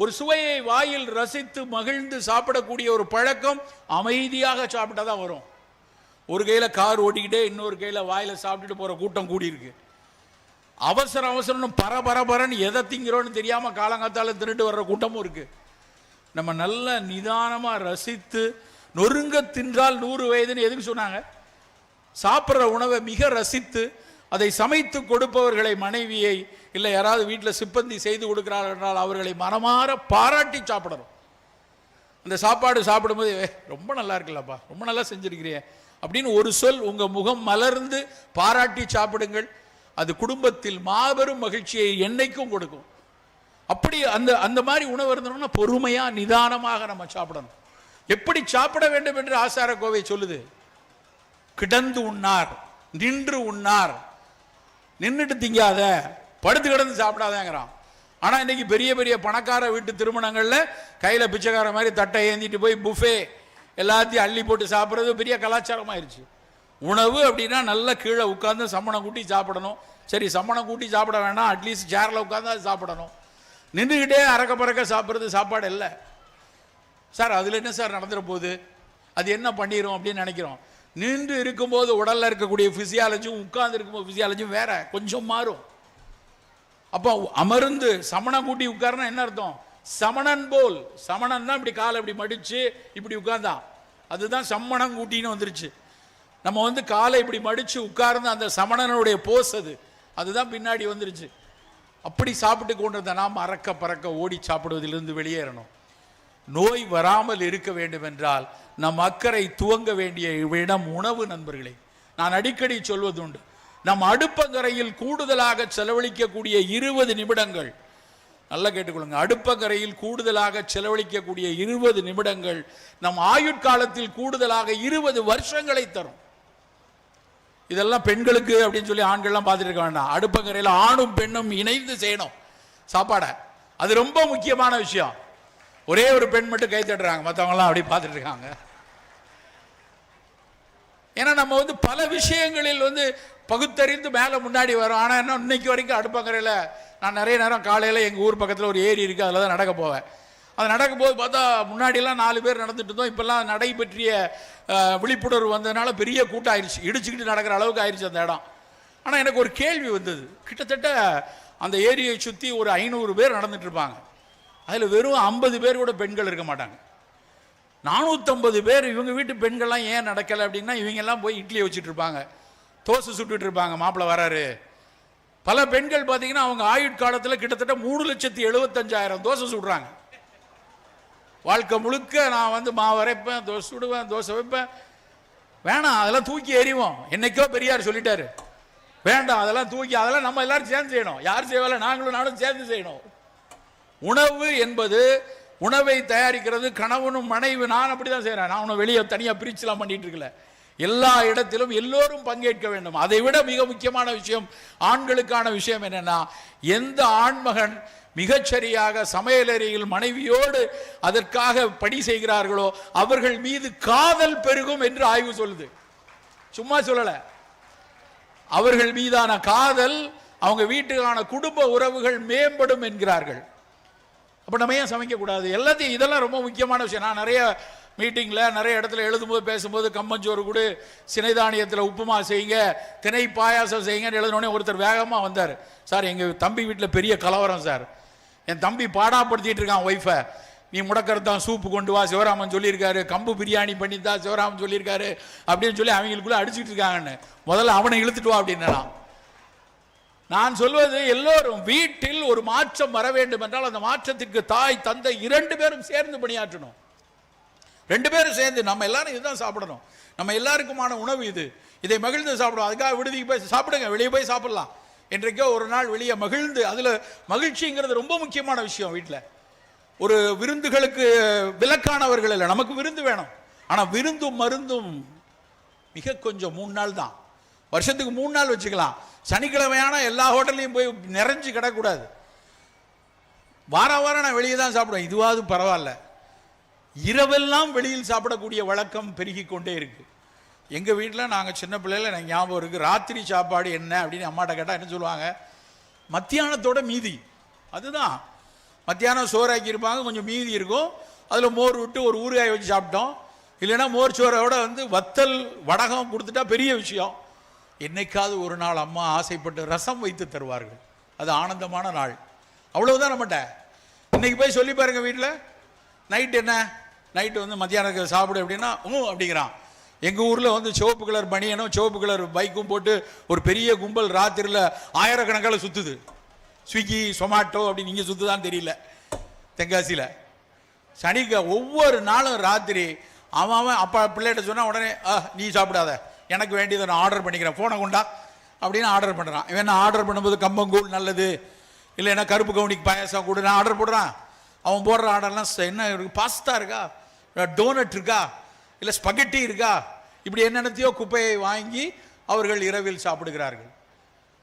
ஒரு சுவையை வாயில் ரசித்து மகிழ்ந்து சாப்பிடக்கூடிய ஒரு பழக்கம் அமைதியாக சாப்பிட்டா தான் வரும். ஒரு கையில் கார் ஓட்டிக்கிட்டே இன்னொரு கையில் வாயில் சாப்பிட்டுட்டு போகிற கூட்டம் கூடியிருக்கு. அவசர அவசரம் பரபரன்னு எதை திங்கிறோன்னு தெரியாமல் காலங்காத்தால திருட்டு வர்ற கூட்டமும் இருக்கு. நம்ம நல்ல நிதானமாக ரசித்து நொறுங்க தின்றால் 100 வயதுன்னு எதுக்கு சொன்னாங்க? சாப்பிட்ற உணவை மிக ரசித்து அதை சமைத்து கொடுப்பவர்களை, மனைவியை இல்லை யாராவது வீட்டில் சிப்பந்தி செய்து கொடுக்கிறார்கள் என்றால் அவர்களை மனமாற பாராட்டி சாப்பிடணும். அந்த சாப்பாடு சாப்பிடும்போது ரொம்ப நல்லா இருக்குல்லப்பா, ரொம்ப நல்லா செஞ்சிருக்கிறீ அப்படின்னு ஒரு சொல் உங்கள் முகம் மலர்ந்து பாராட்டி சாப்பிடுங்கள். அது குடும்பத்தில் மாபெரும் மகிழ்ச்சியை என்னைக்கும் கொடுக்கும். அப்படி அந்த மாதிரி உணவு இருந்தோம்னா பொறுமையாக நிதானமாக நம்ம சாப்பிடணும். எப்படி சாப்பிட வேண்டும் என்று ஆசார கோவை சொல்லுது. கிடந்து உண்ணார், நின்று உண்ணார். நின்றுட்டு திங்காத, படுத்து கிடந்து சாப்பிடாதேங்கிறான். ஆனால் இன்னைக்கு பெரிய பெரிய பணக்கார வீட்டு திருமணங்களில் கையில் பிச்சைக்கார மாதிரி தட்டை ஏந்திட்டு போய் புஃபே எல்லாத்தையும் அள்ளி போட்டு சாப்பிட்றது பெரிய கலாச்சாரமாயிருச்சு. உணவு அப்படின்னா நல்லா கீழே உட்காந்து சம்மணம் கூட்டி சாப்பிடணும். சரி, சம்மணம் கூட்டி சாப்பிட வேண்டாம், அட்லீஸ்ட் சேரில் உட்காந்து அது சாப்பிடணும். நின்றுக்கிட்டே அறக்க பறக்க சாப்பிட்றது சாப்பாடு இல்லை சார். அதில் என்ன சார் நடந்துட போகுது, அது என்ன பண்ணிடும் அப்படின்னு நினைக்கிறோம். நின்று இருக்கும்போது உடலில் இருக்கக்கூடிய ஃபிசியாலஜியும் உட்கார்ந்து இருக்கும்போது ஃபிசியாலஜியும் வேற கொஞ்சம் மாறும். அப்போ அமர்ந்து சமணம் கூட்டி உட்கார்னா என்ன அர்த்தம்? சமணன் போல். சமணன் தான் இப்படி காலை இப்படி மடிச்சு இப்படி உட்கார்ந்தான், அதுதான் சம்மணம் கூட்டின்னு வந்துருச்சு. நம்ம காலை இப்படி மடிச்சு உட்கார்ந்து அந்த சமணனுடைய போஸ் அதுதான் பின்னாடி வந்துருச்சு. அப்படி சாப்பிட்டு கொண்டிருந்த நாம் அறக்க பறக்க ஓடி சாப்பிடுவதிலிருந்து வெளியேறணும். நோய் வராமல் இருக்க வேண்டும் என்றால் நம் அக்கறை துவங்க வேண்டிய இடம் உணவு. நண்பர்களே, நான் அடிக்கடி சொல்வதுண்டு, நம் அடுப்பங்கரையில் கூடுதலாக செலவழிக்கக்கூடிய 20 நிமிடங்கள், நல்லா கேட்டுக்கொள்ளுங்க, அடுப்பங்கரையில் கூடுதலாக செலவழிக்கக்கூடிய 20 நிமிடங்கள் நம் ஆயுட்காலத்தில் கூடுதலாக 20 வருஷங்களை தரும். இதெல்லாம் பெண்களுக்கு அப்படின்னு சொல்லி ஆண்கள்லாம் பார்த்துட்டு இருக்க வேண்டாம். அடுப்பங்கரையில் ஆணும் பெண்ணும் இணைந்து செய்யணும் சாப்பாடை. அது ரொம்ப முக்கியமான விஷயம். ஒரே ஒரு பெண் மட்டும் கை தட்டுறாங்க, மற்றவங்களாம் அப்படி பார்த்துட்டு இருக்காங்க. ஏன்னா நம்ம பல விஷயங்களில் பகுத்தறிந்து மேலே முன்னாடி வரோம். ஆனால் என்ன, இன்னைக்கு வரைக்கும் அடுப்பங்கரையில் நான் நிறைய நேரம் காலையில் எங்கள் ஊர் பக்கத்தில் ஒரு ஏரி இருக்குது, அதில் தான் நடக்க போவேன். அது நடக்கும்போது பார்த்தா முன்னாடியெல்லாம் 4 பேர் நடந்துட்டு இருந்தோம். இப்போல்லாம் நடை பற்றிய விழிப்புணர்வு வந்ததுனால பெரிய கூட்டம் ஆயிடுச்சு, இடிச்சுக்கிட்டு நடக்கிற அளவுக்கு ஆயிடுச்சு அந்த இடம். ஆனால் எனக்கு ஒரு கேள்வி வந்தது. கிட்டத்தட்ட அந்த ஏரியை சுற்றி ஒரு 500 பேர் நடந்துட்டு இருப்பாங்க. அதில் வெறும் 50 பேர் கூட பெண்கள் இருக்க மாட்டாங்க. 450 பேர் இவங்க வீட்டு பெண்கள்லாம் ஏன் நடக்கலை அப்படின்னா, இவங்கெல்லாம் போய் இட்லியை வச்சுட்டு இருப்பாங்க, தோசை சுட்டுட்டு இருப்பாங்க, மாப்பிள்ளை வராரு. பல பெண்கள் பார்த்தீங்கன்னா அவங்க ஆயுட்காலத்தில் கிட்டத்தட்ட 3,75,000 தோசை சுடுறாங்க. வாழ்க்கை முழுக்க நான் மாவு அரைப்பேன், தோசை சுடுவேன், தோசை வைப்பேன். வேணாம், அதெல்லாம் தூக்கி எறிவோம். என்னைக்கோ பெரியார் சொல்லிட்டாரு, வேண்டாம் அதெல்லாம் தூக்கி, அதெல்லாம் நம்ம எல்லாரும் சேர்ந்து செய்யணும். யார் செய்வால, நானும் சேர்ந்து செய்யணும். உணவு என்பது, உணவை தயாரிக்கிறது கணவனும் மனைவி. நான் அப்படிதான் செய்யறேன். நான் உணவு வெளியே தனியாக பிரிச்சுலாம் பண்ணிட்டு இருக்கல. எல்லா இடத்திலும் எல்லோரும் பங்கேற்க வேண்டும். அதை விட மிக முக்கியமான விஷயம், ஆண்களுக்கான விஷயம் என்னன்னா, எந்த ஆண்மகன் மிகச்சரியாக சமையலறையில் மனைவியோடு அதற்காக பணி செய்கிறார்களோ அவர்கள் மீது காதல் பெருகும் என்று ஆய்வு சொல்லுது. சும்மா சொல்லல, அவர்கள் மீதான காதல், அவங்க வீட்டுக்கான குடும்ப உறவுகள் மேம்படும் என்கிறார்கள். அப்ப நம்ம ஏன் சமைக்க கூடாது? எல்லாத்தையும், இதெல்லாம் ரொம்ப முக்கியமான விஷயம். நான் நிறைய மீட்டிங்கில் நிறைய இடத்துல எழுதும்போது பேசும்போது கம்மஞ்சோறு கூட, சினைதானியத்தில் உப்புமா செய்யுங்க, திணை பாயாசம் செய்யுங்கன்னு எழுதினோடனே ஒருத்தர் வேகமாக வந்தார். சார், எங்கள் தம்பி வீட்டில் பெரிய கலவரம் சார், என் தம்பி பாடாப்படுத்திட்டு இருக்கான் ஒய்ஃபை, நீ முடக்கறதான் சூப்பு கொண்டு வா சிவராமன் சொல்லியிருக்காரு, கம்பு பிரியாணி பண்ணித்தா சிவராமன் சொல்லியிருக்காரு அப்படின்னு சொல்லி அவங்களுக்குள்ள அடிச்சுட்டு இருக்காங்கன்னு. முதல்ல அவனை இழுத்துட்டு வா அப்படின்னு நான் சொல்வது, எல்லோரும் வீட்டில் ஒரு மாற்றம் வர வேண்டும் என்றால் அந்த மாற்றத்திற்கு தாய் தந்தை 2 பேரும் சேர்ந்து பணியாற்றணும். 2 பேரும் சேர்ந்து, நம்ம எல்லாரும் இதுதான் சாப்பிடணும், நம்ம எல்லாருக்குமான உணவு இது, இதை மகிழ்ந்து சாப்பிடும். அதுக்காக விடுதிக்கு போய் சாப்பிடுங்க, வெளியே போய் சாப்பிடலாம். என்றைக்கோ ஒரு நாள் வெளியே மகிழ்ந்து, அதில் மகிழ்ச்சிங்கிறது ரொம்ப முக்கியமான விஷயம். வீட்டில் ஒரு விருந்துகளுக்கு விலக்கானவர்கள் இல்லை, நமக்கு விருந்து வேணும். ஆனால் விருந்தும் மருந்தும் மிக கொஞ்சம் 3 நாள் தான், வருஷத்துக்கு 3 நாள் வச்சுக்கலாம். சனிக்கிழமையான எல்லா ஹோட்டல்லையும் போய் நிறைஞ்சு கிடக்கூடாது. வாரம் நான் வெளியே தான் சாப்பிடுவேன், இதுவாது பரவாயில்ல. இரவெல்லாம் வெளியில் சாப்பிடக்கூடிய வழக்கம் பெருகி கொண்டே இருக்கு. எங்கள் வீட்டில் நாங்கள் சின்ன பிள்ளைல எனக்கு ஞாபகம் இருக்குது, ராத்திரி சாப்பாடு என்ன அப்படின்னு அம்மாட்ட கேட்டால் என்ன சொல்லுவாங்க, மத்தியானத்தோட மீதி. அதுதான் மத்தியானம் சோறாக்கியிருப்பாங்க, கொஞ்சம் மீதி இருக்கும், அதில் மோர் விட்டு ஒரு ஊறுகாய் வச்சு சாப்பிட்டோம். இல்லைன்னா மோர் சோறோட வந்து வத்தல் வடகம் கொடுத்துட்டா பெரிய விஷயம். என்னைக்காவது ஒரு நாள் அம்மா ஆசைப்பட்டு ரசம் வைத்து தருவார்கள், அது ஆனந்தமான நாள். அவ்வளவுதான் நம்மகிட்ட. இன்னைக்கு போய் சொல்லி பாருங்க வீட்டில், நைட் என்ன நைட்டு வந்து மத்தியானம் சாப்பிடு அப்படின்னா அப்படிங்கிறான். எங்கள் ஊரில் வந்து சிவப்பு கலர் பனியனும் சிவப்பு கலர் பைக்கும் போட்டு ஒரு பெரிய கும்பல் ராத்திரியில் ஆயிரக்கணக்கால் சுற்றுது. ஸ்விக்கி சொமாட்டோ அப்படின்னு நீங்கள் சுற்றுதான்னு தெரியல. தென்காசியில் ஒவ்வொரு நாளும் ராத்திரி அவன் அப்பா பிள்ளைகிட்ட சொன்னால் உடனே நீ சாப்பிடாத, எனக்கு வேண்டியதை நான் ஆர்டர் பண்ணிக்கிறேன், ஃபோனை கொண்டா அப்படின்னு ஆர்டர் பண்ணுறான். இவன் நான் ஆர்டர் பண்ணும்போது கம்பங்கூழ் நல்லது, இல்லைன்னா கருப்பு கவுனிக்கு பாயசம் கூட நான் ஆர்டர் போடுறான். அவன் போடுற ஆர்டர்லாம் என்ன இருக்கு, பாஸ்தா இருக்கா, டோனட் இருக்கா, இல்லை ஸ்பகெட்டி இருக்கா, இப்படி என்னென்னத்தையோ குப்பையை வாங்கி அவர்கள் இரவில் சாப்பிடுகிறார்கள்.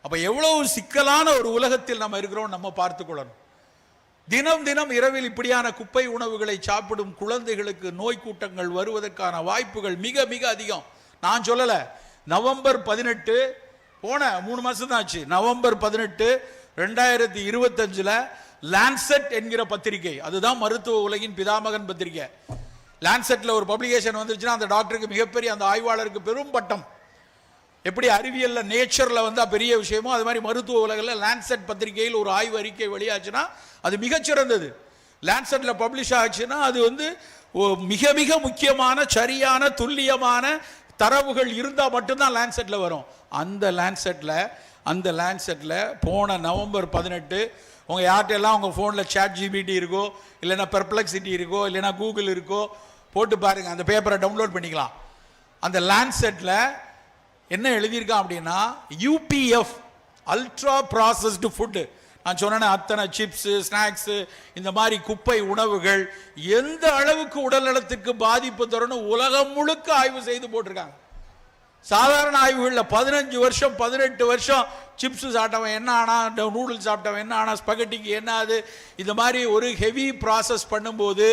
அப்போ எவ்வளவு சிக்கலான ஒரு உலகத்தில் நம்ம இருக்கிறோம் நம்ம பார்த்துக்கொள்ளணும். தினம் தினம் இரவில் இப்படியான குப்பை உணவுகளை சாப்பிடும் குழந்தைகளுக்கு நோய் கூட்டங்கள் வருவதற்கான வாய்ப்புகள் மிக மிக அதிகம். நான் சொல்லலை, நவம்பர் 18 போன 3 மாதம் தான் ஆச்சு, நவம்பர் 18 2025 லான்செட் என்கிற பத்திரிகை, அதுதான் மருத்துவ உலகின் பிதாமகன் பத்திரிகை. லான்செட்ல ஒரு பப்ளிகேஷன் வந்துச்சுன்னா அந்த டாக்டருக்கு மிகப்பெரிய, அந்த ஆய்வாளருக்கு பெரும் பட்டம். எப்படி அறிவியல்ல நேச்சர்ல வந்தா பெரிய விஷயமோ அது மாதிரி மருத்துவ உலகில் லான்செட் பத்திரிகையில் ஒரு ஆய்வு அறிக்கை வெளியாச்சுன்னா அது மிகச்சிறந்தது. லான்செட்ல பப்ளிஷ் ஆச்சுன்னா அது வந்து மிக மிக முக்கியமான சரியான துல்லியமான தரவுகள் இருந்தால் மட்டும்தான் லான்செட்ல வரும். அந்த லான்செட்ல போன நவம்பர் 18 உங்க யார்கிட்டெல்லாம் உங்க ஃபோனில் ChatGPT இருக்கோ, இல்லைன்னா பெர்ப்ளெக்சிட்டி இருக்கோ, இல்லைன்னா கூகுள் இருக்கோ, போட்டு பாருங்க, அந்த பேப்பரை டவுன்லோட் பண்ணிக்கலாம். அந்த லான்செட்ல என்ன எழுதியிருக்கான் அப்படின்னா, UPF அல்ட்ரா ப்ராசஸ்டு ஃபுட்டு, நான் சொன்னேன் அத்தனை சிப்ஸு ஸ்நாக்ஸு இந்த மாதிரி குப்பை உணவுகள் எந்த அளவுக்கு உடல் நலத்துக்கு பாதிப்பு தரணும் உலகம் முழுக்க ஆய்வு செய்து போட்டிருக்காங்க. சாதாரண ஆய்வுகளில் 15 வருஷம் 18 வருஷம் சிப்ஸ் சாப்பிட்டவன் என்ன ஆனா, நூடுல்ஸ் சாப்பிட்டவன் என்ன ஆனா, ஸ்பகட்டிக்கு என்ன ஆகுது, இந்த மாதிரி ஒரு ஹெவி ப்ராசஸ் பண்ணும்போது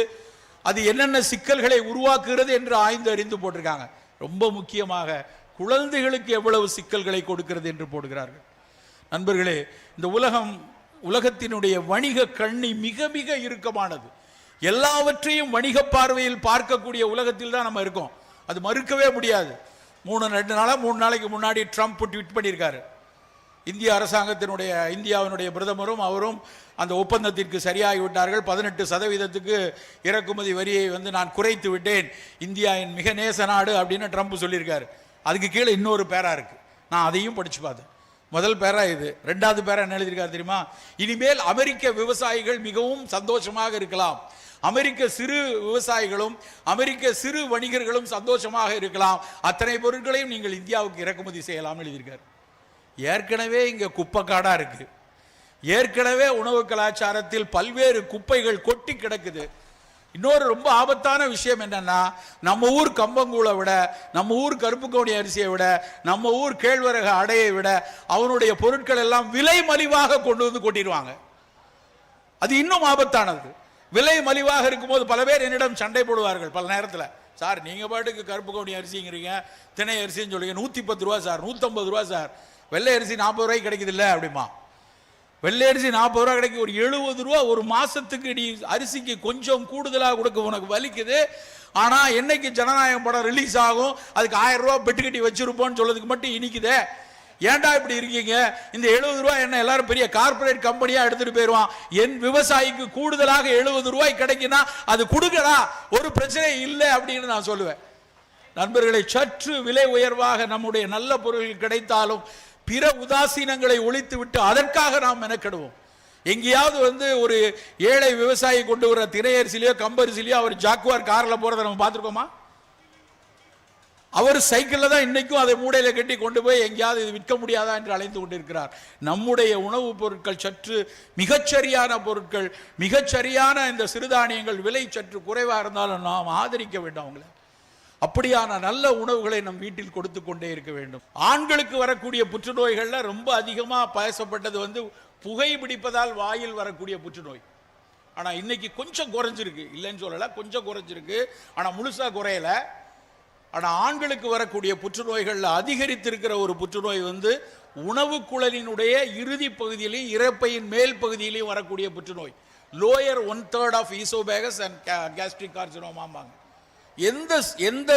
அது என்னென்ன சிக்கல்களை உருவாக்குகிறது என்று ஆய்ந்து அறிந்து போட்டிருக்காங்க. ரொம்ப முக்கியமாக குழந்தைகளுக்கு எவ்வளவு சிக்கல்களை கொடுக்கிறது என்று போடுகிறார்கள். நண்பர்களே, இந்த உலகத்தினுடைய வணிக கண்ணி மிக மிக இறுக்கமானது. எல்லாவற்றையும் வணிக பார்வையில் பார்க்கக்கூடிய உலகத்தில் தான் நம்ம இருக்கோம், அது மறுக்கவே முடியாது. 3 நாளைக்கு முன்னாடி ட்ரம்ப் ட்வீட் பண்ணியிருக்காரு. இந்திய அரசாங்கத்தினுடைய, இந்தியாவினுடைய பிரதமரும் அவரும் அந்த ஒப்பந்தத்திற்கு சரியாகிவிட்டார்கள். 18% இறக்குமதி வரியை வந்து நான் குறைத்து விட்டேன், இந்தியா என் மிக நேச நாடு அப்படின்னு ட்ரம்ப் சொல்லியிருக்காரு. அதுக்கு கீழே இன்னொரு பேரா இருக்கு, நான் அதையும் படிச்சு பார்த்தேன். முதல் பேரா இது. 2வது பேரா என்ன எழுதியிருக்காரு தெரியுமா? இனிமேல் அமெரிக்க விவசாயிகள் மிகவும் சந்தோஷமாக இருக்கலாம், அமெரிக்க சிறு விவசாயிகளும் அமெரிக்க சிறு வணிகர்களும் சந்தோஷமாக இருக்கலாம், அத்தனை பொருட்களையும் நீங்கள் இந்தியாவுக்கு இறக்குமதி செய்யலாம் எழுதியிருக்காரு. ஏற்கனவே இங்க குப்பைக்காடா இருக்கு, ஏற்கனவே உணவு கலாச்சாரத்தில் பல்வேறு குப்பைகள் கொட்டி கிடக்குது. இன்னொரு ரொம்ப ஆபத்தான விஷயம் என்னன்னா, நம்ம ஊர் கம்பங்கூழை விட, நம்ம ஊர் கருப்பு கவுனி அரிசியை விட, நம்ம ஊர் கேழ்வரகு அடையை விட அவனுடைய பொருட்கள் எல்லாம் விலை மலிவாக கொண்டு வந்து கொட்டிடுவாங்க. அது இன்னும் ஆபத்தானது. விலை மலிவாக இருக்கும்போது பல பேர் என்னிடம் சண்டை போடுவார்கள் பல நேரத்தில். சார் நீங்க பாட்டுக்கு கருப்பு கவுனி அரிசிங்கிறீங்க, திணை அரிசின்னு சொல்லுங்க, 110 ரூபா சார், 150 ரூபா சார், வெள்ளை அரிசி 40 ரூபாய்க்கு கிடைக்குது இல்லை அப்படிமா. வெள்ளை அரிசி 40 ரூபா கிடைக்கும், ஒரு 70 ரூபா ஒரு மாசத்துக்கு நீ அரிசிக்கு கொஞ்சம் கூடுதலாக கொடுக்க உனக்கு வலிக்குது. ஆனா என்னைக்கு ஜனநாயகம் படம் ரிலீஸ் ஆகும் அதுக்கு 1000 ரூபா பெட்டு கட்டி வச்சிருப்போம்னு சொல்றதுக்கு மட்டும் இனிக்குதே. ஏன்டா இப்படி இருக்கீங்க? இந்த 70 ரூபாய் என்ன எல்லாரும் பெரிய கார்பரேட் கம்பெனியா எடுத்துட்டு போயிருவான். என் விவசாயிக்கு கூடுதலாக 70 ரூபாய் கிடைக்குன்னா அது கொடுக்கடா, ஒரு பிரச்சனை இல்லை அப்படின்னு நான் சொல்லுவேன். நண்பர்களை, சற்று விலை உயர்வாக நம்முடைய நல்ல பொருட்கள் கிடைத்தாலும் பிற உதாசீனங்களை ஒழித்து விட்டு அதற்காக நாம் மெனக்கெடுவோம். எங்கேயாவது வந்து ஒரு ஏழை விவசாயி கொண்டு வர திரையரிசிலையோ கம்பரிசிலையோ அவர் ஜாக்குவார் கார்ல போறதை நம்ம பார்த்துருக்கோமா? அவர் சைக்கிள்ல தான் இன்னைக்கும் அதை மூடையில கட்டி கொண்டு போய் எங்கேயாவது இது விற்க முடியாதா என்று அலைந்து கொண்டிருக்கிறார். நம்முடைய உணவுப் பொருட்கள் சற்று மிகச்சரியான பொருட்கள், மிகச்சரியான இந்த சிறுதானியங்கள் விலை சற்று குறைவா இருந்தாலும் நாம் ஆதரிக்க வேண்டும் அவங்களை. அப்படியான நல்ல உணவுகளை நம் வீட்டில் கொடுத்து கொண்டே இருக்க வேண்டும். ஆண்களுக்கு வரக்கூடிய புற்றுநோய்கள்ல ரொம்ப அதிகமா பேசப்பட்டது வந்து புகைப்பிடிப்பதால் வாயில் வரக்கூடிய புற்றுநோய். ஆனா இன்னைக்கு கொஞ்சம் குறைஞ்சிருக்கு, இல்லைன்னு சொல்லல, கொஞ்சம் குறைஞ்சிருக்கு, ஆனா முழுசா குறையல. ஆனா ஆண்களுக்கு வரக்கூடிய புற்றுநோய்கள்ல அதிகரித்திருக்கிற ஒரு புற்றுநோய் வந்து உணவு குழலினுடைய இறுதி பகுதியிலையும் இறப்பையின் மேல் பகுதியிலையும் வரக்கூடிய புற்றுநோய், lower 1/3 of oesophagus and gastric கார்சினோமாம்பாங்க. எந்த எந்த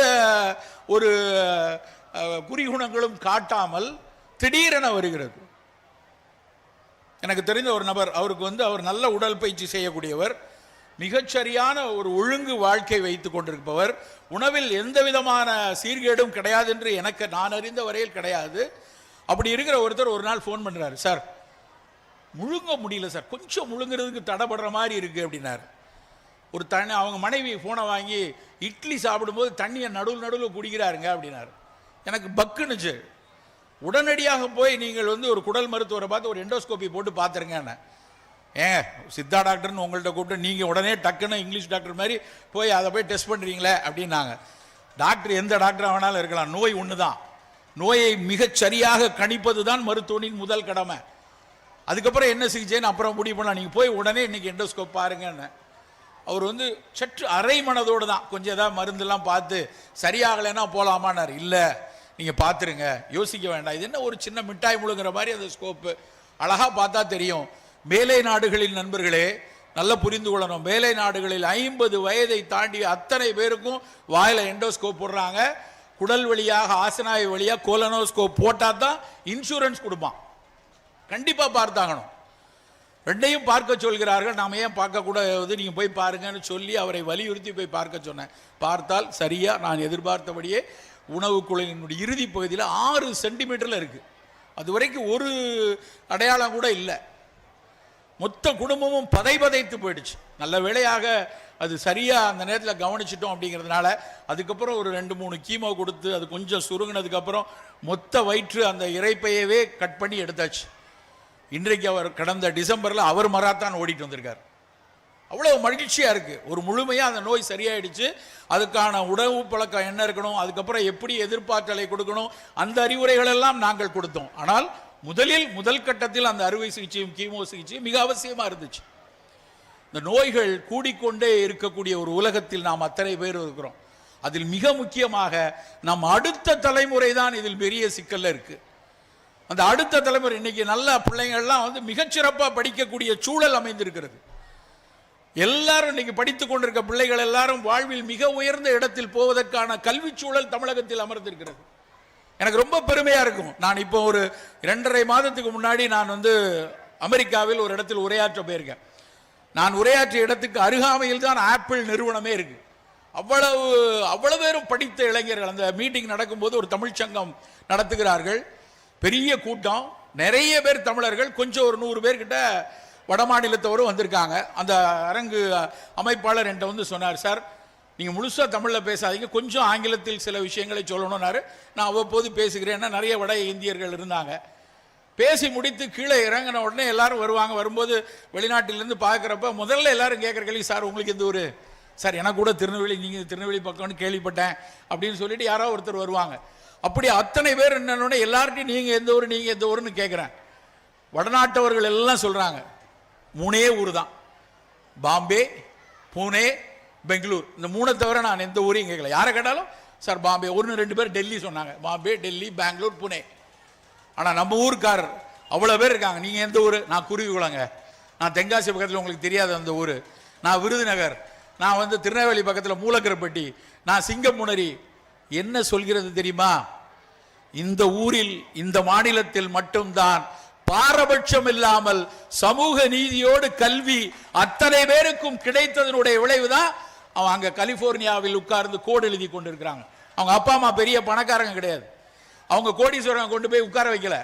ஒரு குறிகுணங்களும் காட்டாமல் திடீரென வருகிறது. எனக்கு தெரிந்த ஒரு நபர், அவருக்கு அவர் நல்ல உடல் பயிற்சி செய்யக்கூடியவர், மிகச்சரியான ஒரு ஒழுங்கு வாழ்க்கை வைத்துக் கொண்டிருப்பவர், உணவில் எந்த விதமான சீர்கேடும் கிடையாது என்று நான் அறிந்த வரையில் கிடையாது. அப்படி இருக்கிற ஒருத்தர் ஒரு நாள் ஃபோன் பண்ணுறாரு, சார் முழுங்க முடியல சார், கொஞ்சம் முழுங்குறதுக்கு தடைப்படுற மாதிரி இருக்கு அப்படின்னாரு. ஒரு தண்ணி அவங்க மனைவி ஃபோனை வாங்கி இட்லி சாப்பிடும்போது தண்ணியை நடுவில் குடிக்கிறாருங்க அப்படின்னாரு. எனக்கு பக்குனுச்சு. உடனடியாக போய் நீங்கள் ஒரு குடல் மருத்துவரை பார்த்து ஒரு எண்டோஸ்கோபி போட்டு பார்த்துருங்க. ஏன் சித்தா டாக்டர்னு உங்கள்கிட்ட கூப்பிட்டு நீங்கள் உடனே டக்குன்னு இங்கிலீஷ் டாக்டர் மாதிரி போய் அதை போய் டெஸ்ட் பண்ணுறீங்களே அப்படின்னாங்க. டாக்டர் எந்த டாக்டராக வேணாலும் இருக்கலாம், நோய் ஒன்று தான். நோயை மிகச் சரியாக கணிப்பது தான் மருத்துவனின் முதல் கடமை. அதுக்கப்புறம் என்ன சிகிச்சைன்னு அப்புறம் முடிவு பண்ணலாம். நீங்கள் போய் உடனே இன்னைக்கு எண்டோஸ்கோப் பாருங்கன்னு. அவர் சற்று அரை மனதோடு தான் கொஞ்சம் ஏதாவது மருந்தெல்லாம் பார்த்து சரியாகலைன்னா போகலாமான்னார். இல்லை நீங்கள் பார்த்துருங்க, யோசிக்க வேண்டாம், இது என்ன ஒரு சின்ன மிட்டாய் முழுங்கிற மாதிரி அந்த ஸ்கோப்பு, அழகாக பார்த்தா தெரியும். மேலை நாடுகளில் நண்பர்களே நல்லா புரிந்து கொள்ளணும், மேலை நாடுகளில் 50 வயதை தாண்டி அத்தனை பேருக்கும் வாயில எண்டோஸ்கோப் போடுறாங்க. குடல் வழியாக ஆசனாய் வழியாக கோலனோஸ்கோப் போட்டால் தான் இன்சூரன்ஸ் கொடுப்பான். கண்டிப்பாக பார்த்தாகணும். ரெண்டையும் பார்க்க சொல்கிறார்கள். நாம் ஏன் பார்க்கக்கூடாது, நீங்கள் போய் பாருங்கன்னு சொல்லி அவரை வலியுறுத்தி போய் பார்க்க சொன்னேன். பார்த்தால் சரியா நான் எதிர்பார்த்தபடியே உணவு குழலினுடைய இறுதி பகுதியில் 6 சென்டிமீட்டரில் இருக்குது. அது வரைக்கும் ஒரு அடையாளம் கூட இல்லை. மொத்த குடும்பமும் பதைத்து போயிடுச்சு. நல்ல வேளையாக அது சரியாக அந்த நேரத்தில் கவனிச்சிட்டோம் அப்படிங்கிறதுனால அதுக்கப்புறம் ஒரு 2-3 கீமோ கொடுத்து அது கொஞ்சம் சுருங்கினதுக்கப்புறம் மொத்த வயிற்று அந்த இறைப்பையவே கட் பண்ணி எடுத்தாச்சு. இன்றைக்கு அவர் கடந்த டிசம்பரில் அவர் மராத்தான் ஓடிட்டு வந்திருக்கார். அவ்வளோ மகிழ்ச்சியாக இருக்குது. ஒரு முழுமையாக அந்த நோய் சரியாயிடுச்சு. அதுக்கான உணவு பழக்கம் என்ன இருக்கணும், அதுக்கப்புறம் எப்படி எதிர்பார்த்தலை கொடுக்கணும், அந்த அறிவுரைகள் எல்லாம் நாங்கள் கொடுத்தோம். ஆனால் முதல் கட்டத்தில் அந்த அறுவை சிகிச்சையும் கீமோ சிகிச்சையும் மிக அவசியமாக இருந்துச்சு. இந்த நோய்கள் கூடிக்கொண்டே இருக்கக்கூடிய ஒரு உலகத்தில் நாம் அத்தனை பேர் இருக்கிறோம். அதில் மிக முக்கியமாக நம் அடுத்த தலைமுறை தான் இதில் பெரிய சிக்கல்ல இருக்கு. அந்த அடுத்த தலைமுறை இன்னைக்கு நல்ல பிள்ளைங்கள்லாம் மிகச்சிறப்பாக படிக்கக்கூடிய சூழல் அமைந்திருக்கிறது. எல்லாரும் இன்னைக்கு படித்துக் கொண்டிருக்க பிள்ளைகள் எல்லாரும் வாழ்வில் மிக உயர்ந்த இடத்தில் போவதற்கான கல்வி சூழல் தமிழகத்தில் அமர்ந்திருக்கிறது. எனக்கு ரொம்ப பெருமையா இருக்கும். நான் இப்போ ஒரு 2.5 மாதத்துக்கு முன்னாடி நான் அமெரிக்காவில் ஒரு இடத்தில் உரையாற்ற போயிருக்கேன். நான் உரையாற்றிய இடத்துக்கு அருகாமையில் தான் ஆப்பிள் நிறுவனமே இருக்கு. அவ்வளவு பேரும் படித்த இளைஞர்கள். அந்த மீட்டிங் நடக்கும்போது ஒரு தமிழ் சங்கம் நடத்துகிறார்கள். பெரிய கூட்டம், நிறைய பேர் தமிழர்கள், கொஞ்சம் ஒரு 100 பேர்கிட்ட வட மாநிலத்தவரும் வந்திருக்காங்க. அந்த அரங்கு அமைப்பாளர் என்கிட்ட சொன்னார், சார் நீங்கள் முழுசாக தமிழில் பேசாதீங்க, கொஞ்சம் ஆங்கிலத்தில் சில விஷயங்களை சொல்லணும்னாரு. நான் அவ்வப்போது பேசுகிறேன்னா நிறைய வட இந்தியர்கள் இருந்தாங்க. பேசி முடித்து கீழே இறங்கின உடனே எல்லாரும் வருவாங்க. வரும்போது வெளிநாட்டிலேருந்து பார்க்குறப்ப முதல்ல எல்லாரும் கேட்குற கேள்வி, சார் உங்களுக்கு எந்த ஊர்? சார் எனக்கு கூட திருநெல்வேலி, நீங்கள் திருநெல்வேலி பக்கம்னு கேள்விப்பட்டேன் அப்படின்னு சொல்லிட்டு யாராவது ஒருத்தர் வருவாங்க. அப்படி அத்தனை பேர் என்னன்னு எல்லார்ட்டையும் நீங்கள் எந்த ஊர், நீங்கள் எந்த ஊர்னு கேட்குறேன். வடநாட்டவர்கள் எல்லாம் சொல்கிறாங்க 3 ஊர் தான், பாம்பே, பூனே, பெங்களூர். இந்த 3 தவிர நான் எந்த ஊரையும் கேட்கல. யாரை கேட்டாலும் சார் பாம்பே, 1-2 பேர் டெல்லி சொன்னாங்க. பாம்பே, டெல்லி, பெங்களூர், புனே. ஆனால் நம்ம ஊருக்காரர் அவ்வளோ பேர் இருக்காங்க. நீங்கள் எந்த ஊர்? நான் குருவிகுளங்க. நான் தென்காசி பக்கத்தில் உங்களுக்கு தெரியாது அந்த ஊர். நான் விருதுநகர். நான் திருநெல்வேலி பக்கத்தில் மூலக்கரப்பட்டி. நான் சிங்கமுனரி. என்ன சொல்கிறது தெரியுமா? இந்த ஊரில், இந்த மாநிலத்தில் மட்டும்தான் பாரபட்சம் இல்லாமல் சமூக நீதியோடு கல்வி அத்தனை பேருக்கும் கிடைத்ததனுடைய விளைவுதான் அவன் அங்க கலிபோர்னியாவில் உட்கார்ந்து கோடு எழுதி கொண்டிருக்கிறாங்க. அவங்க அப்பா அம்மா பெரிய பணக்காரங்க கிடையாது. அவங்க கோடீஸ்வரங்க கொண்டு போய் உட்கார வைக்கல.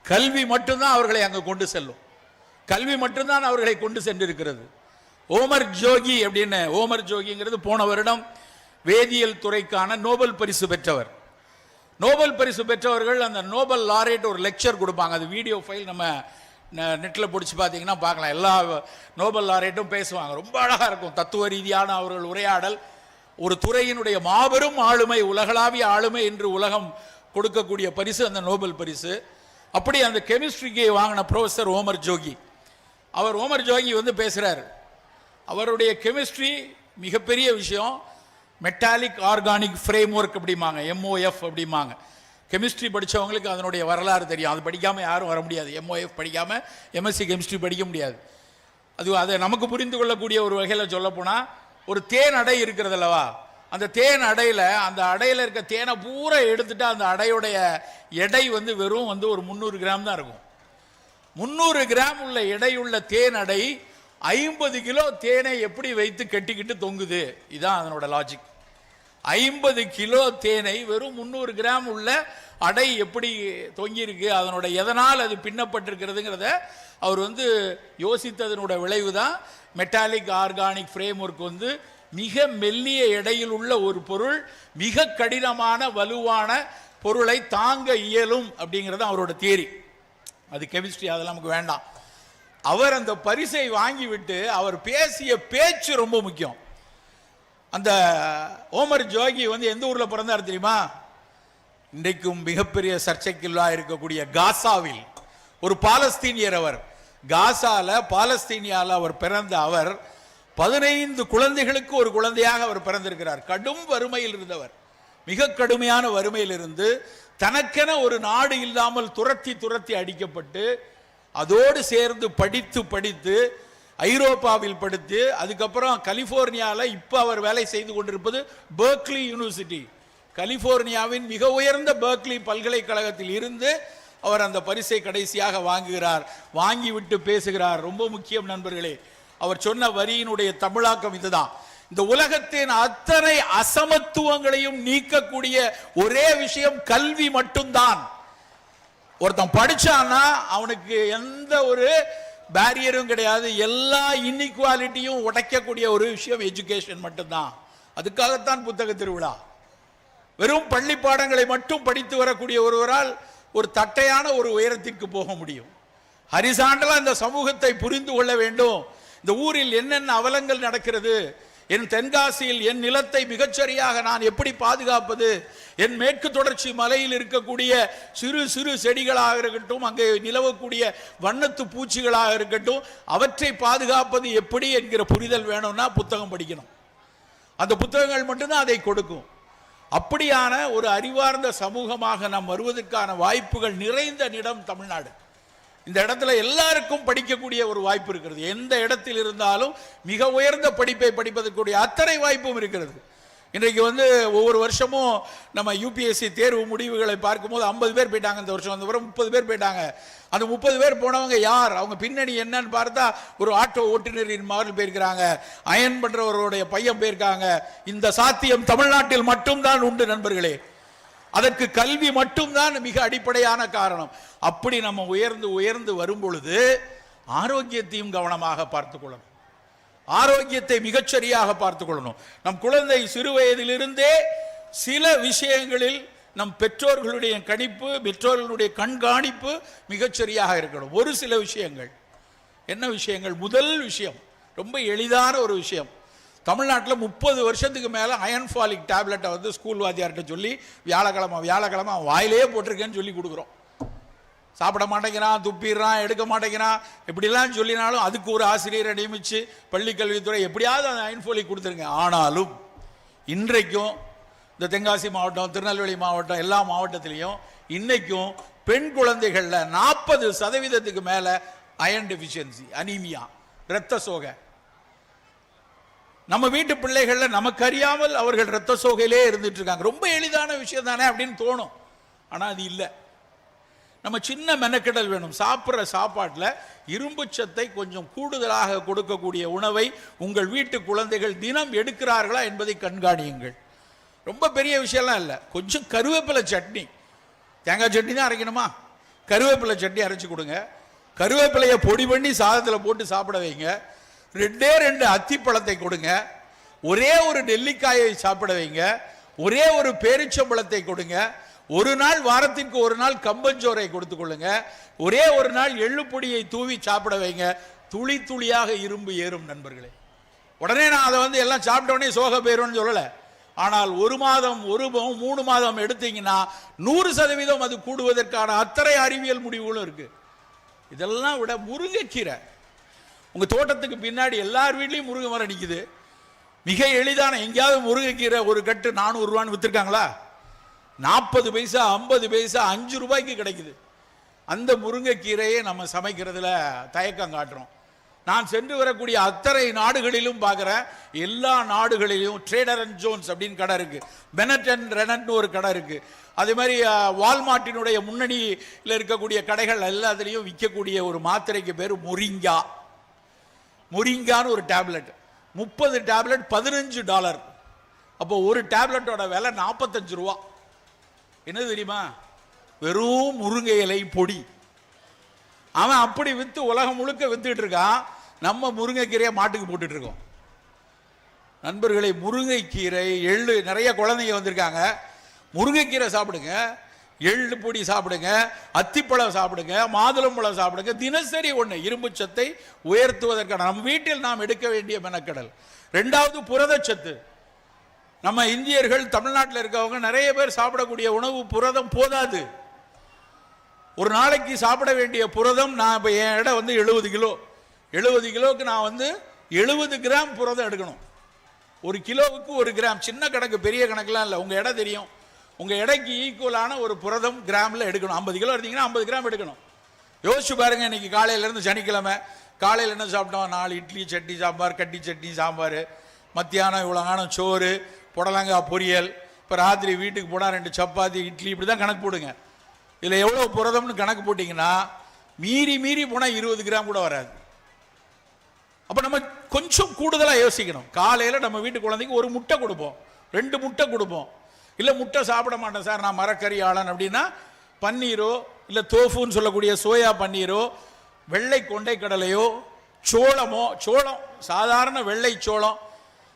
கல்வி மட்டும்தான் அவர்களை அங்க கொண்டு செல்லும். கல்வி மட்டும்தான் அவர்களை கொண்டு சென்றிருக்கிறது. ஓமர் ஜோகி அப்படின்னு, ஓமர் ஜோகிங்கிறது போன வருடம் வேதியியல் துறைக்கான நோபல் பரிசு பெற்றவர். நோபல் பரிசு பெற்றவர்கள் அந்த நோபல் லாரேட் ஒரு லெக்சர் கொடுப்பாங்க. அது வீடியோ ஃபைல் நம்ம நெட்டில் பிடிச்சி பார்த்தீங்கன்னா பார்க்கலாம். எல்லா நோபல் லாரேட்டும் பேசுவாங்க. ரொம்ப அழகாக இருக்கும். தத்துவ ரீதியான அவர்கள் உரையாடல். ஒரு துறையினுடைய மாபெரும் ஆளுமை, உலகளாவிய ஆளுமை என்று உலகம் கொடுக்கக்கூடிய பரிசு அந்த நோபல் பரிசு. அப்படி அந்த கெமிஸ்ட்ரிக்கு வாங்கின ப்ரொஃபஸர் ஓமர் ஜோகி. ஓமர் ஜோகி பேசுகிறார். அவருடைய கெமிஸ்ட்ரி மிகப்பெரிய விஷயம். மெட்டாலிக் ஆர்கானிக் ஃப்ரேம் ஒர்க் அப்படிம்பாங்க, MOF அப்படிம்பாங்க. கெமிஸ்ட்ரி படித்தவங்களுக்கு அதனுடைய வரலாறு தெரியும். அது படிக்காமல் யாரும் வர முடியாது. MOF படிக்காமல் MSc கெமிஸ்ட்ரி படிக்க முடியாது. அதை நமக்கு புரிந்து கொள்ளக்கூடிய ஒரு வகையில் சொல்ல போனால், ஒரு தேன் அடை இருக்கிறது அல்லவா, அந்த தேன் அடையில் அந்த அடையில் இருக்க தேனை பூரா எடுத்துட்டு அந்த அடையுடைய எடை வந்து வெறும் வந்து ஒரு 300 கிராம் தான் இருக்கும். 300 கிராம் உள்ள எடையுள்ள தேன் அடை 50 கிலோ தேனை எப்படி வைத்து கட்டிக்கிட்டு தொங்குது? இதுதான் அதனோட லாஜிக். 50 கிலோ தேனை வெறும் 300 கிராம் உள்ள அடை எப்படி தொங்கியிருக்கு, அதனோட எதனால் அது பின்னப்பட்டிருக்கிறதுங்கிறத அவர் வந்து யோசித்ததனோட விளைவு தான் மெட்டாலிக் ஆர்கானிக் ஃப்ரேம் ஒர்க். வந்து மிக மெல்லிய எடையில் உள்ள ஒரு பொருள் மிக கடினமான வலுவான பொருளை தாங்க இயலும் அப்படிங்கிறது அவரோட தியரி. அது கெமிஸ்ட்ரி, அதெல்லாம் நமக்கு வேண்டாம். அவர் அந்த பரிசை வாங்கிவிட்டு அவர் பேசிய பேச்சு ரொம்ப முக்கியம். அந்த ஓமர் ஜோகி வந்து எந்த ஊரில் பிறந்தார் தெரியுமா? இன்றைக்கும் மிகப்பெரிய சர்ச்சைக்குள்ளா இருக்கக்கூடிய காசாவில் ஒரு பாலஸ்தீனியர். அவர் காசால பாலஸ்தீனியால அவர் பிறந்த அவர் 15 குழந்தைகளுக்கு ஒரு குழந்தையாக அவர் பிறந்திருக்கிறார். கடும் வறுமையில் இருந்தவர், மிக கடுமையான வறுமையில் இருந்து தனக்கென ஒரு நாடு இல்லாமல் துரத்தி துரத்தி அடிக்கப்பட்டு அதோடு சேர்ந்து படித்து ஐரோப்பாவில் படித்து அதுக்கப்புறம் கலிபோர்னியாவில் இப்போ அவர் வேலை செய்து கொண்டிருப்பது பெர்க்லி யூனிவர்சிட்டி, கலிபோர்னியாவின் மிக உயர்ந்த பெர்க்லி பல்கலைக்கழகத்தில் இருந்து அவர் அந்த பரிசை கடைசியாக வாங்குகிறார். வாங்கிவிட்டு பேசுகிறார். ரொம்ப முக்கியம் நண்பர்களே, அவர் சொன்ன வரியினுடைய தமிழாக்கம் இதுதான். இந்த உலகத்தின் அத்தனை அசமத்துவங்களையும் நீக்கக்கூடிய ஒரே விஷயம் கல்வி மட்டும்தான். ஒருத்தன் படிச்சான்னா அவனுக்கு எந்த ஒரு பேரியரும் கிடையாது. எல்லா இன்இக்வாலிட்டியும் உடைக்கக்கூடிய ஒரு விஷயம் எஜுகேஷன் மட்டும்தான். அதுக்காகத்தான் புத்தக திருவிழா. வெறும் பள்ளி பாடங்களை மட்டும் படித்து வரக்கூடிய ஒருவரால் ஒரு தட்டையான ஒரு உயரத்திற்கு போக முடியும். ஹரிசாண்டலா இந்த சமூகத்தை புரிந்து கொள்ள வேண்டும். இந்த ஊரில் என்னென்ன அவலங்கள் நடக்கிறது, என் தென்காசியில் என் நிலத்தை மிகச்சரியாக நான் எப்படி பாதுகாப்பது, என் மேற்கு தொடர்ச்சி மலையில் இருக்கக்கூடிய சிறு சிறு செடிகளாக இருக்கட்டும், அங்கே நிலவக்கூடிய வண்ணத்து பூச்சிகளாக இருக்கட்டும், அவற்றை பாதுகாப்பது எப்படி என்கிற புரிதல் வேணும்னா புத்தகம் படிக்கணும். அந்த புத்தகங்கள் மட்டும்தான் அதை கொடுக்கும். அப்படியான ஒரு அறிவார்ந்த சமூகமாக நாம் வருவதற்கான வாய்ப்புகள் நிறைந்த இடம் தமிழ்நாடு. இந்த இடத்துல எல்லாருக்கும் படிக்கக்கூடிய ஒரு வாய்ப்பு இருக்கிறது. எந்த இடத்தில் இருந்தாலும் மிக உயர்ந்த படிப்பை படிப்பதற்குரிய அத்தனை வாய்ப்பும் இருக்கிறது. இன்றைக்கு வந்து ஒவ்வொரு வருஷமும் நம்ம யூபிஎஸ்சி தேர்வு முடிவுகளை பார்க்கும்போது 50 பேர் போயிட்டாங்க. இந்த வருஷம் வந்து 30 பேர் போயிட்டாங்க. அந்த 30 பேர் போனவங்க யார், அவங்க பின்னணி என்னன்னு பார்த்தா ஒரு ஆட்டோ ஓட்டுநரின் மகள் போயிருக்கிறாங்க, அயன் பண்றவருடைய பையன் போயிருக்காங்க. இந்த சாத்தியம் தமிழ்நாட்டில் மட்டும்தான் உண்டு நண்பர்களே. அதற்கு கல்வி மட்டும்தான் மிக அடிப்படையான காரணம். அப்படி நம்ம உயர்ந்து உயர்ந்து வரும் பொழுது ஆரோக்கியத்தையும் கவனமாக பார்த்துக் கொள்ளணும். ஆரோக்கியத்தை மிகச்சரியாக பார்த்துக் கொள்ளணும். நம் குழந்தை சிறு வயதிலிருந்தே சில விஷயங்களில் நம் பெற்றோர்களுடைய கணிப்பு, பெற்றோர்களுடைய கண்காணிப்பு மிகச்சரியாக இருக்கணும். ஒரு சில விஷயங்கள், என்ன விஷயங்கள்? முதல் விஷயம் ரொம்ப எளிதான ஒரு விஷயம். தமிழ்நாட்டில் 30 வருஷத்துக்கு மேலே அயன்ஃபாலிக் டேப்லெட்டை வந்து ஸ்கூல் வாத்தியார்கிட்ட சொல்லி வியாழக்கிழமை அவன் வாயிலே போட்டிருக்கேன்னு சொல்லி கொடுக்குறோம். சாப்பிட மாட்டேங்கிறான், துப்பிடுறான், எடுக்க மாட்டேங்கிறான், இப்படிலாம் சொல்லினாலும் அதுக்கு ஒரு ஆசிரியரை நியமித்து பள்ளி கல்வித்துறை எப்படியாவது அந்த அயன்ஃபாலிக் கொடுத்துருங்க. ஆனாலும் இன்றைக்கும் இந்த தென்காசி மாவட்டம், திருநெல்வேலி மாவட்டம், எல்லா மாவட்டத்திலையும் இன்னைக்கும் பெண் குழந்தைகளில் 40% மேலே அயன் டெஃபிஷியன்சி, அனீமியா, இரத்த சோகை. நம்ம வீட்டு பிள்ளைகள்ல நமக்கு அறியாமல் அவர்கள் இரத்த சோகையிலே இருந்துட்டு இருக்காங்க. ரொம்ப எளிதான விஷயம் தானே அப்படின்னு தோணும், ஆனா அது இல்லை. நம்ம சின்ன மெனக்கெடல் வேணும். சாப்பிட்ற சாப்பாட்டில் இரும்பு சத்தை கொஞ்சம் கூடுதலாக கொடுக்கக்கூடிய உணவை உங்கள் வீட்டு குழந்தைகள் தினம் எடுக்கிறார்களா என்பதை கண்காணியுங்கள். ரொம்ப பெரிய விஷயம்லாம் இல்லை. கொஞ்சம் கருவேப்பிலை சட்னி, தேங்காய் சட்னி தான் அரைக்கணுமா, கருவேப்பிலை சட்னி அரைச்சி கொடுங்க. கருவேப்பிலையை பொடி பண்ணி சாதத்தில் போட்டு சாப்பிட வைங்க. 2 அத்திப்பழத்தை கொடுங்க. ஒரே ஒரு நெல்லிக்காயை சாப்பிட வைங்க. ஒரே ஒரு பேரிச்சம்பழத்தை கொடுங்க. ஒரு நாள், வாரத்திற்கு ஒரு நாள் கம்பஞ்சோரை கொடுத்து கொள்ளுங்க. ஒரே ஒரு நாள் எள்ளுப்பொடியை தூவி சாப்பிட வைங்க. துளி துளியாக இரும்பு ஏறும் நண்பர்களே. உடனே நான் அதை வந்து எல்லாம் சாப்பிட்ட உடனே சோக போயிரும்னு சொல்லலை. ஆனால் 1 மாதம், 3 மாதம் எடுத்தீங்கன்னா 100% அது கூடுவதற்கான அத்தனை அறிவியல் முடிவுகளும் இருக்கு. இதெல்லாம் விட முருங்கைக்கீரை, உங்க தோட்டத்துக்கு பின்னாடி எல்லார் வீட்லையும் முருங்கை மரம் நிற்குது. மிக எளிதான, எங்கேயாவது முருங்கைக்கீரை ஒரு கட்டு 400 ரூபான்னு வித்துருக்காங்களா? 40 பைசா, 50 பைசா, 5 ரூபாய்க்கு கிடைக்குது. அந்த முருங்கைக்கீரையை நம்ம சமைக்கிறதுல தயக்கம் காட்டுறோம். நான் சென்று வரக்கூடிய அத்தனை நாடுகளிலும் பார்க்குறேன், எல்லா நாடுகளிலும் ட்ரேடர் அண்ட் ஜோன்ஸ் அப்படின்னு கடை இருக்கு, பெனட் அண்ட் ரெனட்னு ஒரு கடை இருக்கு, அதே மாதிரி வால்மார்ட்டினுடைய முன்னணியில் இருக்கக்கூடிய கடைகள் எல்லாத்துலேயும் விற்கக்கூடிய ஒரு மாத்திரைக்கு பேர் மொரிங்கா. மொரிங்கான்னு ஒரு டேப்லெட், 30 டேப்லெட் $15. அப்போ ஒரு டேப்லெட்டோட விலை 45 ரூபா. என்ன தெரியுமா? வெறும் முருங்கை இலை பொடி. அவன் அப்படி விற்று உலகம் முழுக்க வித்துட்டு இருக்கான். நம்ம முருங்கைக்கீரையை மாட்டுக்கு போட்டுட்டு இருக்கோம். நண்பர்களை, முருங்கைக்கீரை, எள்ளு, நிறைய குழந்தைங்க வந்திருக்காங்க, முருங்கைக்கீரை சாப்பிடுங்க, எள்ளு பொடி சாப்பிடுங்க, அத்திப்பழம் சாப்பிடுங்க, மாதுளம்பழம் சாப்பிடுங்க. தினசரி ஒன்று இரும்பு சத்தை உயர்த்துவதற்கான நம் வீட்டில் நாம் எடுக்க வேண்டிய மெனக்கடல். 2வது புரதச்சத்து. நம்ம இந்தியர்கள், தமிழ்நாட்டில் இருக்கவங்க நிறைய பேர் சாப்பிடக்கூடிய உணவு புரதம் போதாது. ஒரு நாளைக்கு சாப்பிட வேண்டிய புரதம், நான் இப்போ என் எடை வந்து 70 கிலோ, 70 கிலோவுக்கு நான் வந்து 70 கிராம் புரதம் எடுக்கணும். 1 கிலோவுக்கு 1 கிராம். சின்ன கணக்கு, பெரிய கணக்குலாம் இல்லை. உங்கள் எடை தெரியும், உங்கள் எடைக்கு ஈக்குவலான ஒரு புரதம் கிராமில் எடுக்கணும். 50 கிலோ எடுத்தீங்கன்னா 50 கிராம் எடுக்கணும். யோசிச்சு பாருங்க, இன்னைக்கு காலையிலேருந்து சனிக்கிழமை காலையில் என்ன சாப்பிட்டோம்? 4 இட்லி, சட்னி, சாம்பார், கட்டி சட்னி, சாம்பார். மத்தியானம் இவ்வளோ சோறு, புடலங்காய் பொரியல். இப்போ ராத்திரி வீட்டுக்கு போனால் 2 சப்பாத்தி, இட்லி, இப்படி தான் கணக்கு போடுங்க. இதில் எவ்வளோ புரதம்னு கணக்கு போட்டிங்கன்னா மீறி போனால் 20 கிராம் கூட வராது. அப்போ நம்ம கொஞ்சம் கூடுதலாக யோசிக்கணும். காலையில் நம்ம வீட்டு குழந்தைக்கு 1 முட்டை கொடுப்போம், 2 முட்டை கொடுப்போம். இல்லை முட்டை சாப்பிட மாட்டேன் சார், நான் மரக்கறி ஆளன் அப்படின்னா பன்னீரோ, இல்லை தோஃபுன்னு சொல்லக்கூடிய சோயா பன்னீரோ, வெள்ளை கொண்டை கடலையோ, சோளமோ, சோளம் சாதாரண வெள்ளை சோளம்,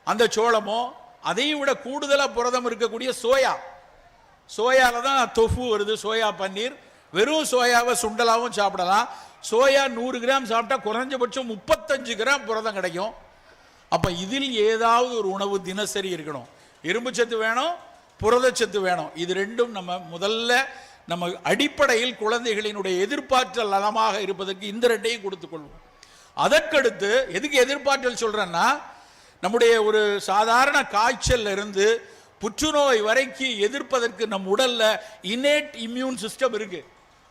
அந்த சோளமோ, அதையும் விட கூடுதலாக புரதம் இருக்கக்கூடிய சோயால தான் தொஃபு வருது, சோயா பன்னீர். வெறும் சோயாவை சுண்டலாவும் சாப்பிடலாம். சோயா 100 கிராம் சாப்பிட்டா குறைஞ்சபட்சம் 35 கிராம் புரதம் கிடைக்கும். அப்போ இதில் ஏதாவது ஒரு உணவு தினசரி இருக்கணும். இரும்பு சத்து வேணும், புரதச்சத்து வேணும். இது ரெண்டும் நம்ம முதல்ல நம்ம அடிப்படையில் குழந்தைகளினுடைய எதிர்பார்த்தல் நலமாக இருப்பதற்கு இந்த 2ஐயும் கொடுத்துக்கொள்வோம். அதற்கடுத்து எதுக்கு எதிர்பார்த்தல் சொல்றேன்னா, நம்முடைய ஒரு சாதாரண காய்ச்சல் இருந்து புற்றுநோய் வரைக்கும் எதிர்ப்பதற்கு நம் உடல்ல இன்னேட் இம்யூன் சிஸ்டம் இருக்கு.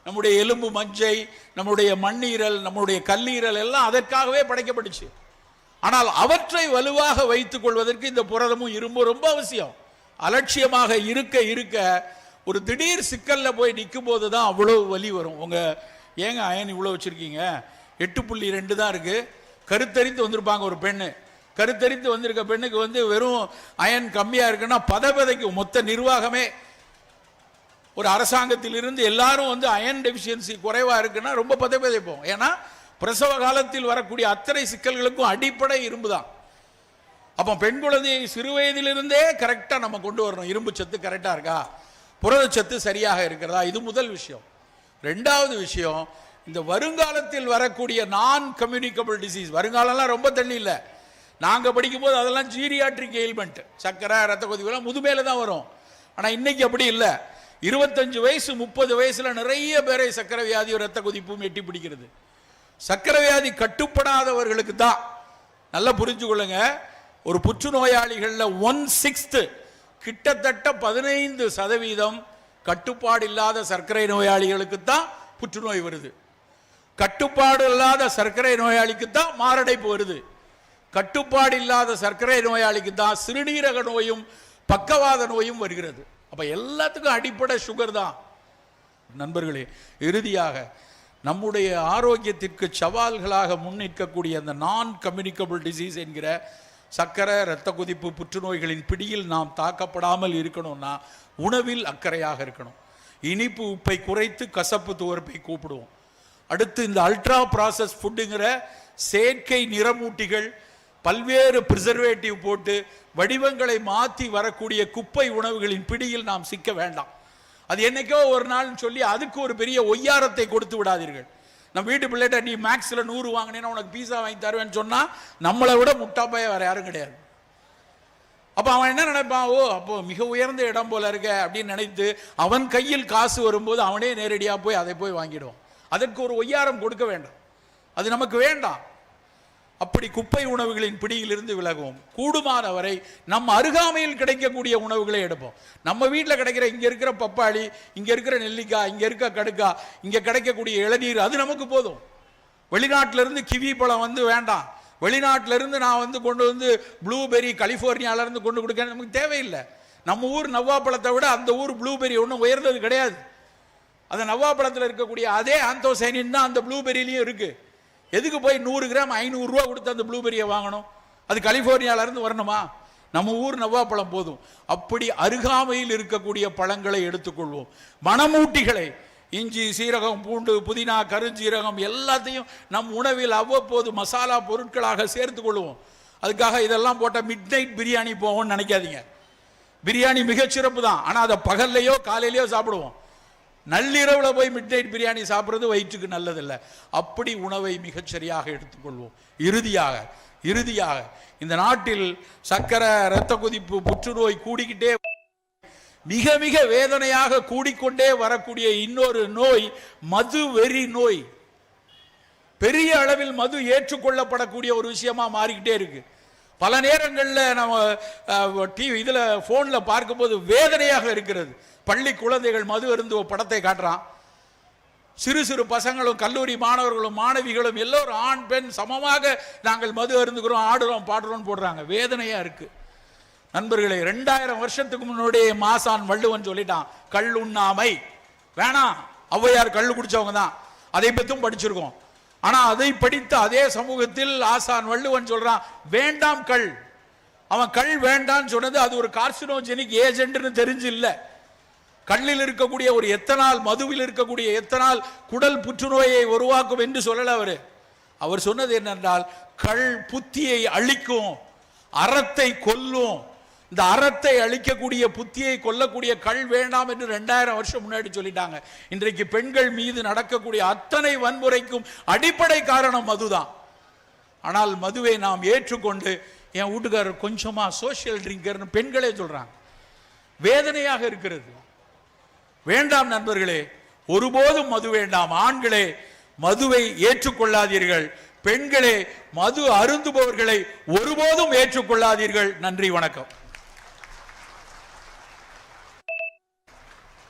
நம்முடைய எலும்பு மஞ்சை, நம்முடைய மண்ணீரல், நம்முடைய கல்லீரல் எல்லாம் அதற்காகவே படைக்கப்பட்டுச்சு. ஆனால் அவற்றை வலுவாக வைத்துக் கொள்வதற்கு இந்த புரதமும் இரும்பும் ரொம்ப அவசியம். அலட்சியமாக இருக்க ஒரு திடீர் சிக்கல்ல போய் நிற்கும் போது தான் அவ்வளவு வலி வரும். உங்க ஏங்க அயன் இவ்வளவு வச்சிருக்கீங்க? 8.2 தான் இருக்கு. கருத்தரித்து வந்திருப்பாங்க ஒரு பெண்ணு. கருத்தரித்து வந்திருக்க பெண்ணுக்கு வந்து வெறும் அயன் கம்மியா இருக்குன்னா பதப்பதைக்கும். மொத்த நிர்வாகமே ஒரு அரசாங்கத்தில் இருந்து எல்லாரும் வந்து அயன் டெபிஷியன்சி குறைவா இருக்குன்னா ரொம்ப பதப்பதைப்போம். ஏன்னா பிரசவ காலத்தில் வரக்கூடிய அத்தனை சிக்கல்களுக்கும் அடிப்படை இரும்பு தான். அப்போ பெண் குழந்தையை சிறு வயதிலிருந்தே கரெக்டா நம்ம கொண்டு வரணும். இரும்பு சத்து கரெக்டா இருக்கா, புரதச்சத்து சரியாக இருக்கிறதா, இது முதல் விஷயம். 2வது விஷயம், இந்த வருங்காலத்தில் வரக்கூடிய நான் கம்யூனிகபிள் டிசீஸ். வருங்காலம்லாம் ரொம்ப தள்ளி இல்லை. நாங்க படிக்கும் போது அதெல்லாம் ஜீரியாட்ரிக் எயில்மெண்ட், சக்கரை, ரத்த கொதிப்பு முதுமையில தான் வரும். ஆனா இன்னைக்கு அப்படி இல்லை. 25 வயசு 30 வயசுல நிறைய பேரை சக்கரை வியாதியும் ரத்த கொதிப்பும் எட்டி பிடிக்கிறது. சக்கரை வியாதி கட்டுப்படாதவர்களுக்கு தான். நல்லா புரிஞ்சு கொள்ளுங்க, ஒரு புற்றுநோயாளிகள்ல 1/6 கிட்டத்தட்ட 15% கட்டுப்பாடு இல்லாத சர்க்கரை நோயாளிகளுக்கு தான் புற்றுநோய் வருது. கட்டுப்பாடு இல்லாத சர்க்கரை நோயாளிக்கு தான் மாரடைப்பு வருது. கட்டுப்பாடு இல்லாத சர்க்கரை நோயாளிக்கு தான் சிறுநீரக நோயும் பக்கவாத நோயும் வருகிறது. அப்ப எல்லாத்துக்கும் அடிப்படை சுகர் தான். நண்பர்களே, இறுதியாக நம்முடைய ஆரோக்கியத்திற்கு சவால்களாக முன்னிற்கக்கூடிய அந்த நான் கம்யூனிகபிள் டிசீஸ் என்கிற சக்கரை, இரத்த கொதிப்பு, புற்றுநோய்களின் பிடியில் நாம் தாக்கப்படாமல் இருக்கணும்னா உணவில் அக்கறையாக இருக்கணும். இனிப்பு உப்பை குறைத்து கசப்பு துவர்ப்பை கூப்பிடுவோம். அடுத்து இந்த அல்ட்ரா ப்ராசஸ் ஃபுட்டுங்கிற செயற்கை நிறமூட்டிகள், பல்வேறு பிரிசர்வேட்டிவ் போட்டு வடிவங்களை மாற்றி வரக்கூடிய குப்பை உணவுகளின் பிடியில் நாம் சிக்க வேண்டாம். அது என்னைக்கோ ஒரு நாள் சொல்லி அதுக்கு ஒரு பெரிய ஒய்யாரத்தை கொடுத்து விடாதீர்கள். நம்ம வீட்டு பிள்ளைகிட்ட நீ மேக்ஸில் 100 வாங்கினேன்னா உனக்கு பீஸா வாங்கி தருவேன்னு சொன்னா நம்மளை விட முட்டாப்பைய வேற யாரும் கிடையாது. அப்போ அவன் என்ன நினைப்பான், ஓ அப்போ மிக உயர்ந்த இடம் போல இருக்க அப்படின்னு நினைத்து அவன் கையில் காசு வரும்போது அவனே நேரடியாக போய் அதை போய் வாங்கிடுவான். அதற்கு ஒரு ஒய்யாரம் கொடுக்க வேண்டாம், அது நமக்கு வேண்டாம். அப்படி குப்பை உணவுகளின் பிடியிலிருந்து விலகுவோம். கூடுமான வரை நம்ம அருகாமையில் கிடைக்கக்கூடிய உணவுகளை எடுப்போம். நம்ம வீட்டில் கிடைக்கிற இங்க இருக்கிற பப்பாளி, இங்க இருக்கிற நெல்லிக்காய், இங்க இருக்க கடுக்காய், இங்க கிடைக்கக்கூடிய இளநீர், அது நமக்கு போதும். வெளிநாட்டிலிருந்து கிவி பழம் வந்து வேண்டாம், வெளிநாட்டிலிருந்து நான் வந்து கொண்டு வந்து ப்ளூபெரி கலிஃபோர்னியாவிலேருந்து கொண்டு கொடுக்க நமக்கு தேவையில்லை. நம்ம ஊர் நவ்வாப்பழத்தை விட அந்த ஊர் ப்ளூபெரி ஒன்றும் உயர்ந்தது கிடையாது. அந்த நவ்வாப்பழத்தில் இருக்கக்கூடிய அதே ஆந்தோசைனின் தான் அந்த ப்ளூபெரியிலையும் இருக்குது. எதுக்கு போய் 100 கிராம் 500 ரூபா கொடுத்து அந்த ப்ளூபெரியை வாங்கணும்? அது கலிஃபோர்னியாவிலேருந்து வரணுமா? நம்ம ஊர் நவ்வாப்பழம் போதும். அப்படி அருகாமையில் இருக்கக்கூடிய பழங்களை எடுத்துக்கொள்வோம். மணமூட்டிகளை, இஞ்சி, சீரகம், பூண்டு, புதினா, கருஞ்சீரகம் எல்லாத்தையும் நம் உணவில் அவ்வப்போது மசாலா பொருட்களாக சேர்த்து கொள்வோம். அதுக்காக இதெல்லாம் போட்ட மிட் நைட் பிரியாணி போவோம்னு நினைக்காதீங்க. பிரியாணி மிகச்சிறப்பு தான், ஆனால் அதை பகல்லையோ காலையிலையோ சாப்பிடுவோம். நள்ளிரவில் போய் மிட் நைட் பிரியாணி சாப்பிட்றது வயிற்றுக்கு நல்லதில்லை. அப்படி உணவை மிகச்சரியாக எடுத்துக்கொள்வோம். இறுதியாக இந்த நாட்டில் சக்கரை, இரத்த கொதிப்பு, புற்றுநோய் கூடிக்கிட்டே, மிக மிக வேதனையாக கூடிக்கொண்டே வரக்கூடிய இன்னொரு நோய் மது வெறி நோய். பெரிய அளவில் மது ஏற்றுக்கொள்ளப்படக்கூடிய ஒரு விஷயமா மாறிக்கிட்டே இருக்கு. பல நேரங்களில் நம்ம டிவி இதில் ஃபோனில் பார்க்கும்போது வேதனையாக இருக்கிறது. பள்ளி குழந்தைகள் மது அருந்துவ படத்தை காட்டுறான். சிறு சிறு பசங்களும் கல்லூரி மாணவர்களும் மாணவிகளும் எல்லோரும் ஆண் பெண் சமமாக நாங்கள் மது அருந்துகிறோம், ஆடுறோம், பாடுறோம் போடுறாங்க. வேதனையா இருக்கு நண்பர்களே. 2000 வருஷத்துக்கு முன்னாடியே மாசான் வள்ளுவன் சொல்லிட்டான், கல் உண்ணாமை வேணாம். ஔவையார் கல் குடிச்சவங்க தான், அதை பற்றும் படிச்சிருக்கோம். ஆனா அதை படித்த அதே சமூகத்தில் ஆசான் வள்ளுவன் சொல்றான், வேண்டாம் கல். அவன் கல் வேண்டான்னு சொன்னது அது ஒரு கார்சினோஜெனிக் ஏஜென்ட்னு தெரிஞ்சு இல்லை. கல்லில் இருக்கக்கூடிய ஒரு எத்தனால், மதுவில் இருக்கக்கூடிய எத்தனால் குடல் புற்றுநோயை உருவாக்கும் என்று சொல்லல அவர் சொன்னது என்னென்றால், கள் புத்தியை அழிக்கும், அறத்தை கொல்லும். இந்த அறத்தை அழிக்கக்கூடிய, புத்தியை கொல்லக்கூடிய கள் வேண்டாம் என்று 2000 வருஷம் முன்னாடி சொல்லிட்டாங்க. இன்றைக்கு பெண்கள் மீது நடக்கக்கூடிய அத்தனை வன்முறைக்கும் அடிப்படை காரணம் மதுதான். ஆனால் மதுவை நாம் ஏற்றுக்கொண்டு, என் வீட்டுக்காரர் கொஞ்சமா சோசியல் ட்ரிங்கர்னு பெண்களே சொல்றாங்க. வேதனையாக இருக்கிறது. வேண்டாம் நண்பர்களே, ஒருபோதும் மது வேண்டாம். ஆண்களே, மதுவை ஏற்றுக்கொள்ளாதீர்கள். பெண்களே, மது அருந்துபவர்களை ஒருபோதும் ஏற்றுக்கொள்ளாதீர்கள். நன்றி, வணக்கம்.